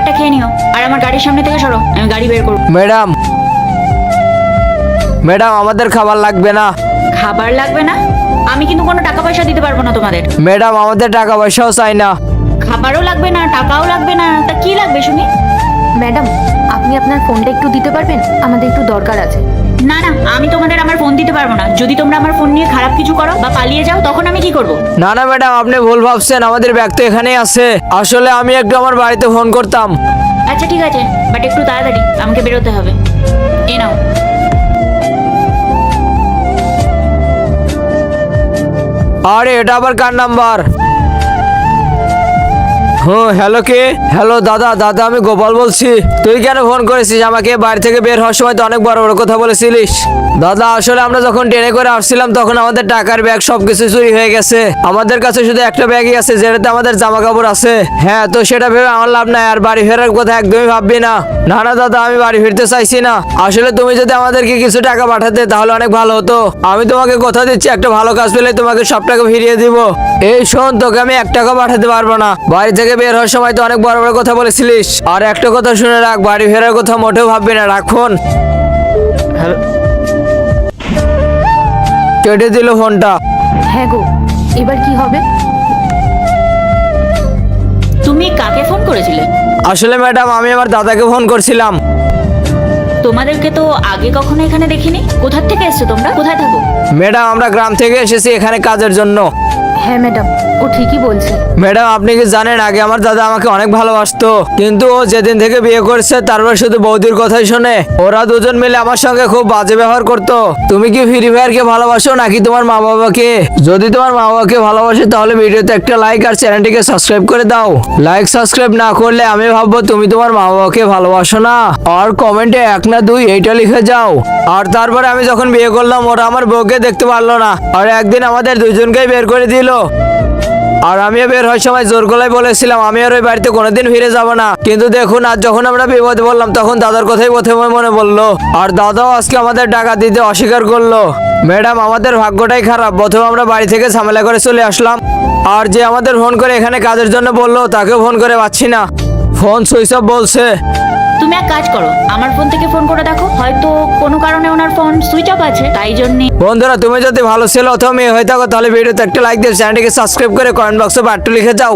খাবারটা খেয়ে নিও, আর আমার গাড়ির সামনে থেকে সরো, আমি গাড়ি বের করবো। ম্যাডাম, ম্যাডাম আমাদের খাবার লাগবে না। খাবার লাগবে না? আমি কিন্তু কোনো টাকা পয়সা দিতে পারবো না তোমাদের। ম্যাডাম আমাদের টাকা পয়সাও চাই না। খাবারও লাগবে না, টাকাও লাগবে না, তা কি লাগবে শুনি? ম্যাডাম, আপনি আপনার ফোনটা একটু দিতে পারবেন? আমাদের একটু দরকার আছে। না না, আমি তোমাদের আমার ফোন দিতে পারবো না। যদি তোমরা আমার ফোন নিয়ে খারাপ কিছু করো বা পালিয়ে যাও, তখন আমি কি করব? না না ম্যাডাম, আপনি ভুল ভাবছেন, আমাদের ব্যাগ তো এখানেই আছে। আসলে আমি একটু আমার বাড়িতে ফোন করতাম। আচ্ছা ঠিক আছে, বাট একটু তাড়াতাড়ি, আমাকে বেরোতে হবে। এ নাও। আরে এটা আবার কার নাম্বার? হ্যালো কে? হ্যালো দাদা, দাদা আমি গোপাল বলছি। তুই কেন ফোন করেছিস আমাকে? বাড়ি থেকে বের হওয়ার সময় তো অনেক বড় বড় কথা বলেছিলিস। দাদা আসলে আমরা যখন ট্রেনে করে আসছিলাম তখন আমাদের টাকার ব্যাগ সবকিছু চুরি হয়ে গেছে। আমাদের কাছে শুধু একটা ব্যাগই আছে যেটাতে আমাদের জামা কাপড় আছে। হ্যাঁ, তো সেটা ভেবে আমার লাভ নাই, আর বাড়ি ফেরার কথা একদমই ভাববি না। না না দাদা, আমি বাড়ি ফিরতে চাইছি না। আসলে তুমি যদি আমাদেরকে কিছু টাকা পাঠাতে তাহলে অনেক ভালো হতো। আমি তোমাকে কথা দিচ্ছি, একটা ভালো কাজ পেলে তোমাকে সব টাকা ফিরিয়ে দিব। এই শোন, তোকে আমি 1 টাকা পাঠাতে পারবো না। বাড়ি থেকে বের হওয়ার সময় তো অনেক বড় বড় কথা বলেছিলিস। আর একটা কথা শুনে রাখ, বাড়ি ফেরার কথা মোটেও ভাববি না। রাখ ফোন। হ্যালো, কেটে দিল ফোনটা। হ্যাঁ গো, এবার কি হবে? তুমি কাকে ফোন করেছিলে? আসলে ম্যাডাম আমি আমার দাদাকে ফোন করছিলাম। তোমাদেরকে তো আগে কখনো এখানে দেখিনি। কোথা থেকে এসছো তোমরা? কোথায় থাকো? ম্যাডাম আমরা গ্রাম থেকে এসেছি এখানে কাজের জন্য। হ্যাঁ ম্যাডাম, ও ঠিকই বলছে। ম্যাডাম আপনি কি জানেন, আগে আমার দাদা আমাকে অনেক ভালোবাসতো, কিন্তু ও যেদিন থেকে বিয়ে করেছে তারপর শুধু বৌদির কথাই শোনে। ওরা দুজন মিলে আমার সঙ্গে খুব বাজে ব্যবহার করতো। তুমি কি ফ্রি ফায়ারকে ভালোবাসো নাকি তোমার মা বাবাকে? যদি তোমার মা বাবাকে ভালোবাসো তাহলে ভিডিওতে একটা লাইক আর চ্যানেলটিকে সাবস্ক্রাইব করে দাও। লাইক সাবস্ক্রাইব না করলে আমি ভাববো তুমি তোমার মা বাবাকে ভালোবাসো না। আর কমেন্টে 1 না 2 এইটা লিখে যাও। আর তারপরে আমি যখন বিয়ে করলাম ওরা আমার বউকে দেখতে পারলো না, আর একদিন আমাদের দুজনকেই বের করে দিল। আর আমিও বের হওয়ার সময় জোর গলায় বলেছিলাম আমি আর ওই বাড়িতে কোনোদিন ফিরে যাব না। কিন্তু দেখুন আজ যখন আমরা বিপদে বললাম তখন দাদার কথাই প্রথমে মনে পড়লো। আর দাদাও আজকে আমাদের টাকা দিতে অস্বীকার করলো। ম্যাডাম আমাদের ভাগ্যটাই খারাপ, প্রথমে আমরা বাড়ি থেকে ঝামেলা করে চলে আসলাম। আর যে আমাদের ফোন করে এখানে কাজের জন্য বললো তাকেও ফোন করে পাচ্ছি না, ফোন সুইচ অফ বলছে। তুমি এক কাজ করো, আমার ফোন থেকে ফোন করে দেখো, হয়তো কোনো কারণে ওনার ফোন সুইচ অফ আছে, তাই জন্যে। বন্ধুরা তুমি যদি ভালো ছেলে অথবা মেয়ে হয়ে থাকো তাহলে ভিডিওতে একটা লাইক দিয়ে চ্যানেলটিকে সাবস্ক্রাইব করে কমেন্ট বক্সে বাট্টু লিখে যাও।